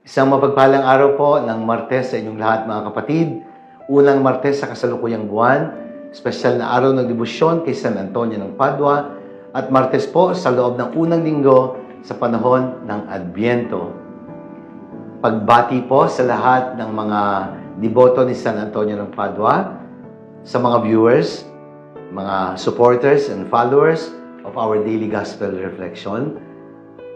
Isang mapagpalang araw po ng Martes sa inyong lahat mga kapatid. Unang Martes sa kasalukuyang buwan, espesyal na araw ng debosyon kay San Antonio ng Padua at Martes po sa loob ng unang linggo sa panahon ng Adbyento. Pagbati po sa lahat ng mga deboto ni San Antonio ng Padua, sa mga viewers, mga supporters and followers of our daily gospel reflection.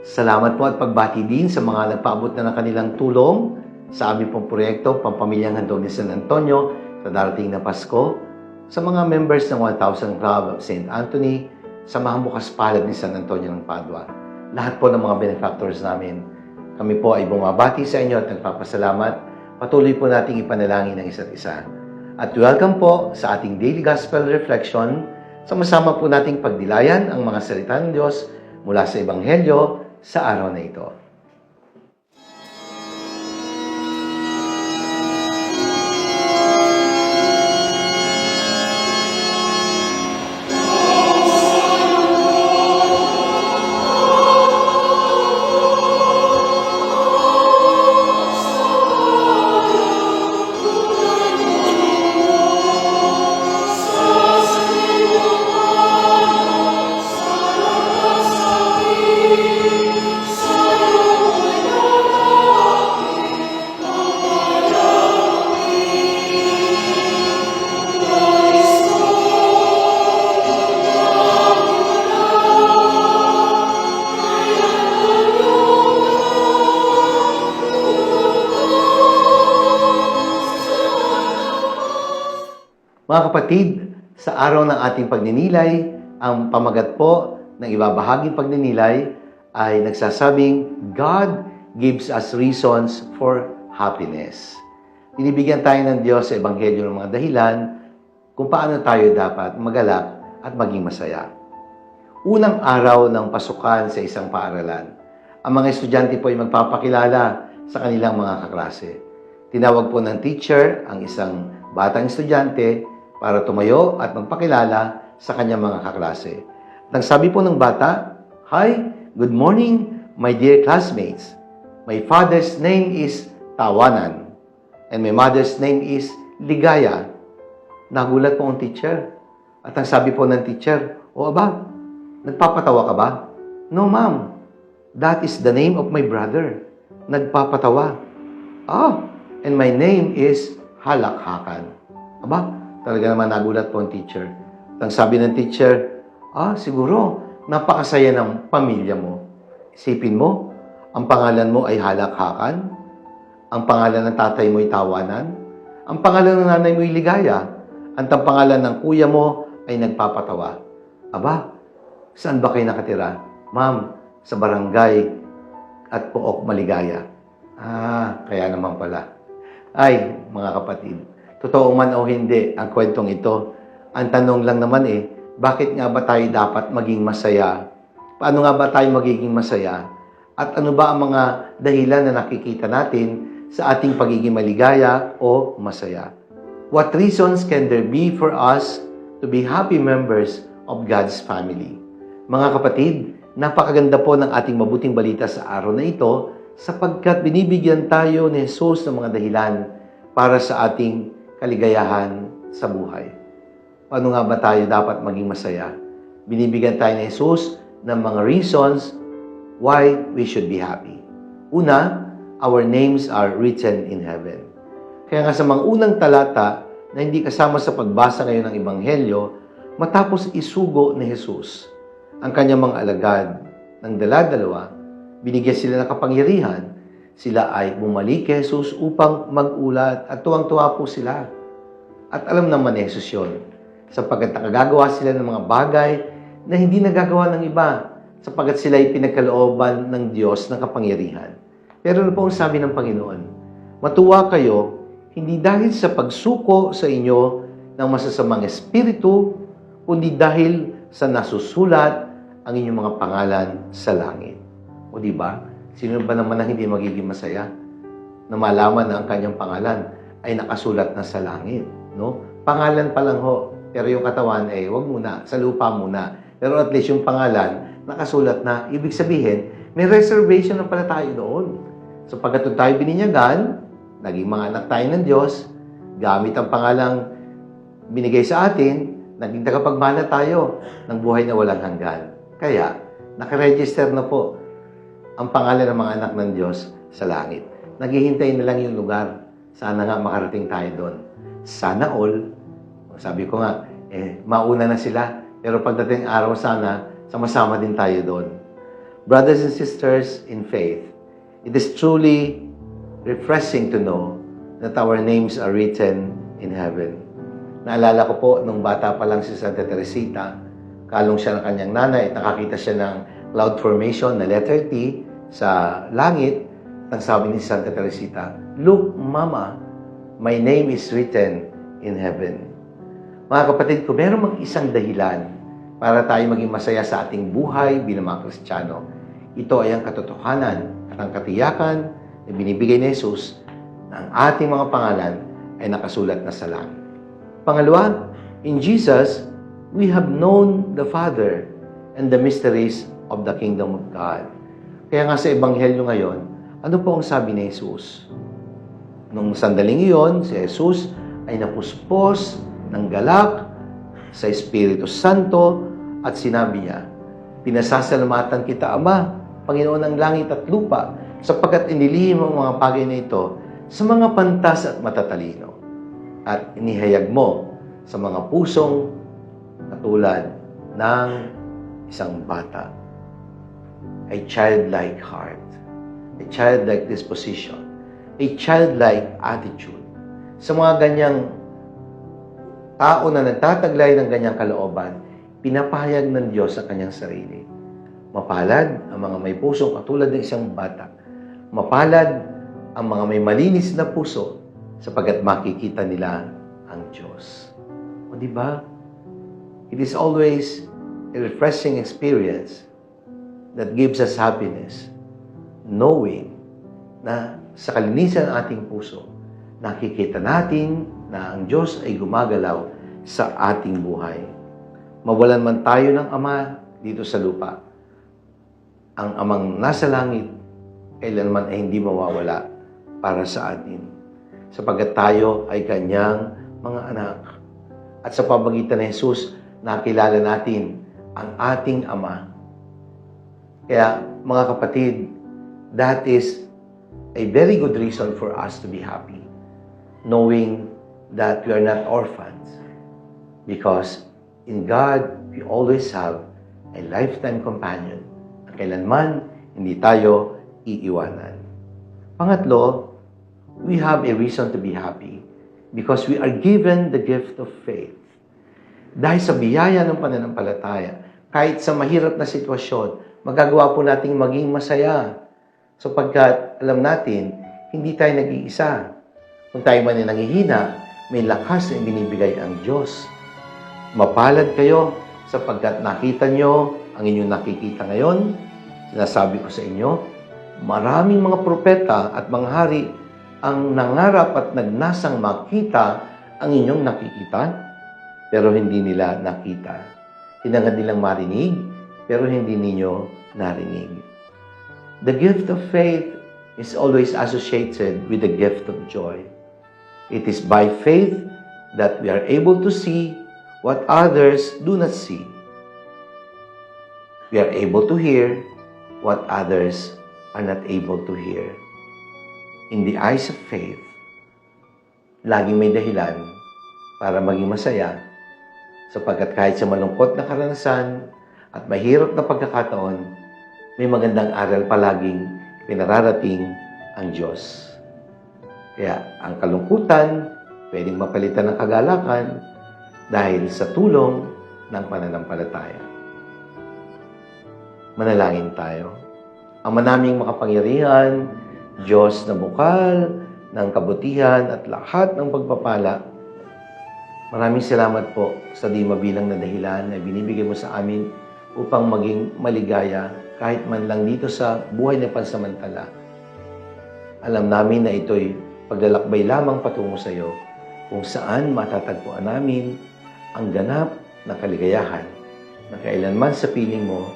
Salamat po at pagbati din sa mga nagpaabot na ng kanilang tulong sa aming pong proyekto, Pampamilyang Handog ni San Antonio sa darating na Pasko, sa mga members ng 1000 Club of St. Anthony, sa mga bukas palad ni San Antonio ng Padua. Lahat po ng mga benefactors namin. Kami po ay bumabati sa inyo at nagpapasalamat. Patuloy po nating ipanalangin ang isa't isa. At welcome po sa ating Daily Gospel Reflection. Sama-sama po nating pagdilayan ang mga salita ng Diyos mula sa Ebanghelyo sa araw na ito. Mga kapatid, sa araw ng ating pagninilay, ang pamagat po ng ibabahaging pagninilay ay nagsasabing, God gives us reasons for happiness. Binibigyan tayo ng Diyos sa Ebanghelyo ng mga dahilan kung paano tayo dapat magalak at maging masaya. Unang araw ng pasukan sa isang paaralan, ang mga estudyante po ay magpapakilala sa kanilang mga kaklase. Tinawag po ng teacher ang isang batang estudyante para tumayo at magpakilala sa kanyang mga kaklase. Nang sabi po ng bata, "Hi, good morning, my dear classmates. My father's name is Tawanan, and my mother's name is Ligaya." Nagulat po ang teacher. At ang sabi po ng teacher, "O aba, nagpapatawa ka ba?" "No, ma'am. That is the name of my brother." Nagpapatawa. "Ah, and my name is Halakhakan." Aba, talaga naman nagulat po ang teacher. At ang sabi ng teacher, siguro, napakasaya ng pamilya mo. Isipin mo, ang pangalan mo ay Halakhakan, ang pangalan ng tatay mo ay Tawanan, ang pangalan ng nanay mo ay Ligaya, at ang pangalan ng kuya mo ay Nagpapatawa. Aba, saan ba kayo nakatira? "Ma'am, sa barangay at Pook Maligaya." Kaya naman pala. Ay, mga kapatid, totoo man o hindi ang kwentong ito, ang tanong lang naman bakit nga ba tayo dapat maging masaya? Paano nga ba tayo magiging masaya? At ano ba ang mga dahilan na nakikita natin sa ating pagiging maligaya o masaya? What reasons can there be for us to be happy members of God's family? Mga kapatid, napakaganda po ng ating mabuting balita sa araw na ito sapagkat binibigyan tayo ni Jesus ng mga dahilan para sa ating kaligayahan sa buhay. Paano nga ba tayo dapat maging masaya? Binibigyan tayo ni Jesus ng mga reasons why we should be happy. Una, our names are written in heaven. Kaya nga sa mga unang talata na hindi kasama sa pagbasa ngayon ng Ebanghelyo, matapos isugo ni Jesus ang kanyang mga alagad ng dala-dalawa, binigyan sila ng kapangyarihan. Sila ay bumalik kay Jesus upang mag-ulat at tuwang-tuwa po sila. At alam naman ni Jesus yun, sapagkat nakagagawa sila ng mga bagay na hindi nagagawa ng iba, sapagkat sila ay pinagkalooban ng Diyos ng kapangyarihan. Pero ano po ang sabi ng Panginoon? Matuwa kayo, hindi dahil sa pagsuko sa inyo ng masasamang espiritu, kundi dahil sa nasusulat ang inyong mga pangalan sa langit. O di ba? Sino ba naman ang hindi magiging masaya na malaman na ang kanyang pangalan ay nakasulat na sa langit, no? Pangalan pa lang ho, pero yung katawan wag muna, sa lupa muna. Pero at least yung pangalan nakasulat na, ibig sabihin, may reservation na pala tayo doon. So pagkatapos tayo bininyagan, naging mga anak tayo ng Diyos, gamit ang pangalang binigay sa atin, naging tagapagmana tayo ng buhay na walang hanggan. Kaya, nakaregister na po ang pangalan ng mga anak ng Diyos sa langit. Naghihintay na lang yung lugar. Sana nga makarating tayo doon. Sana all, sabi ko nga, mauna na sila. Pero pagdating araw sana, sama-sama din tayo doon. Brothers and sisters in faith, it is truly refreshing to know that our names are written in heaven. Naalala ko po, nung bata pa lang si Santa Teresita, kalong siya ng kanyang nanay at nakakita siya ng cloud formation na letter T sa langit. Nang sabi ni Santa Teresita, "Look, Mama, my name is written in heaven." Mga kapatid ko, meron mang isang dahilan para tayo maging masaya sa ating buhay bilang mga Kristiyano. Ito ay ang katotohanan at ang katiyakan na binibigay ni Jesus na ang ating mga pangalan ay nakasulat na sa langit. Pangalawa, in Jesus, we have known the Father and the mysteries of the kingdom of God. Kaya nga sa Ebanghelyo ngayon, ano po ang sabi ni Jesus? Nung sandaling iyon, si Jesus ay napuspos ng galak sa Espiritu Santo at sinabi niya, "Pinasasalamatan kita, Ama, Panginoon ng langit at lupa, sapagkat inilihim ang mga bagay na ito sa mga pantas at matatalino at inihayag mo sa mga pusong katulad ng isang bata." A childlike heart, a childlike disposition, a childlike attitude. Sa mga ganyang tao na nagtataglay ng ganyang kalooban, pinapahayag ng Diyos sa kanyang sarili. Mapalad ang mga may pusong katulad ng isang bata. Mapalad ang mga may malinis na puso sapagkat makikita nila ang Diyos. O di ba? It is always a refreshing experience that gives us happiness, knowing na sa kalinisan ng ating puso, nakikita natin na ang Diyos ay gumagalaw sa ating buhay. Mawalan man tayo ng Ama dito sa lupa, ang Amang nasa langit, kailanman ay hindi mawawala para sa atin, sapagkat tayo ay Kanyang mga anak. At sa pamagitan ni Jesus, nakilala natin ang ating Ama. Kaya, mga kapatid, that is a very good reason for us to be happy, knowing that we are not orphans, because in God, we always have a lifetime companion. Kailanman, hindi tayo iiwanan. Pangatlo, we have a reason to be happy because we are given the gift of faith. Dahil sa biyaya ng pananampalataya, kahit sa mahirap na sitwasyon, magagawa po nating maging masaya. Sapagkat alam natin, hindi tayo nag-iisa. Kung tayo man ay nanghihina, may lakas na binibigay ang Diyos. Mapalad kayo sapagkat nakita nyo ang inyong nakikita ngayon. Sinasabi ko sa inyo, maraming mga propeta at mga hari ang nangarap at nagnasang makita ang inyong nakikita, pero hindi nila nakita. Hinangad nilang marinig, pero hindi ninyo narinig. The gift of faith is always associated with the gift of joy. It is by faith that we are able to see what others do not see. We are able to hear what others are not able to hear. In the eyes of faith, laging may dahilan para maging masaya, sapagkat kahit sa malungkot na karanasan at mahirap na pagkakataon, may magandang aral palaging pinararating ang Diyos. Kaya ang kalungkutan, pwedeng mapalitan ng kagalakan dahil sa tulong ng pananampalataya. Manalangin tayo. Ama naming makapangyarihan, Diyos na bukal ng kabutihan at lahat ng pagpapala, maraming salamat po sa di mabilang na dahilan na binibigay mo sa amin upang maging maligaya kahit man lang dito sa buhay na pansamantala. Alam namin na ito'y paglalakbay lamang patungo sa iyo kung saan matatagpuan namin ang ganap na kaligayahan na kailanman sa piling mo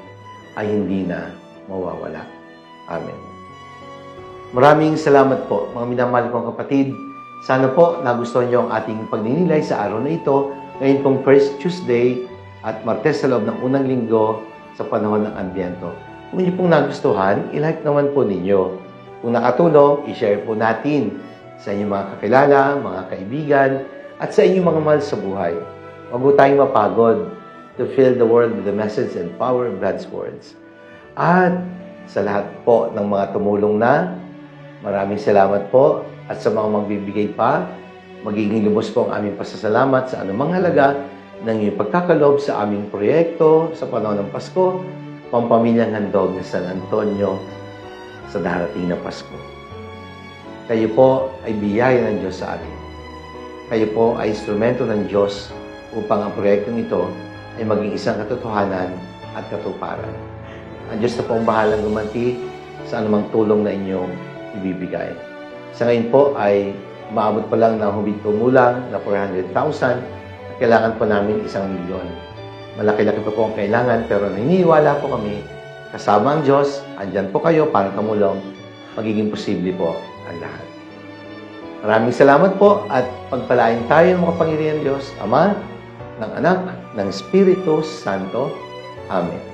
ay hindi na mawawala. Amen. Maraming salamat po, mga minamahal kong kapatid. Sana po nagustuhan niyo ang ating pagninilay sa araw na ito. Ngayon pong First Tuesday at Martes sa loob ng unang linggo sa panahon ng Adbyento. Kung niyo pong nagustuhan, ilike naman po ninyo. Kung nakatulong, i-share po natin sa inyong mga kakilala, mga kaibigan, at sa inyong mga mahal sa buhay. Huwag po tayong mapagod to fill the world with the message and power of God's words. At sa lahat po ng mga tumulong na, maraming salamat po. At sa mga magbibigay pa, magiging lubos po ang aming pasasalamat sa anumang halaga ng iyong pagkakaloob sa aming proyekto sa panahon ng Pasko, Pampamilyang Handog ng San Antonio sa darating na Pasko. Kayo po ay biyaya ng Diyos sa amin. Kayo po ay instrumento ng Diyos upang ang proyektong ito ay maging isang katotohanan at katuparan. Ang Diyos na po ang bahalang gumanti sa anumang tulong na inyong ibibigay. Sa ngayon po ay maabot pa lang ng humigit kumulang na 400,000 at kailangan po namin 1,000,000. Malaki-laki pa po ang kailangan pero naniniwala po kami kasama ang Diyos, andyan po kayo para tumulong, magiging posible po ang lahat. Maraming salamat po at pagpalain tayo ng makapangyarihan Diyos, Ama, ng Anak, ng Espiritu Santo. Amen.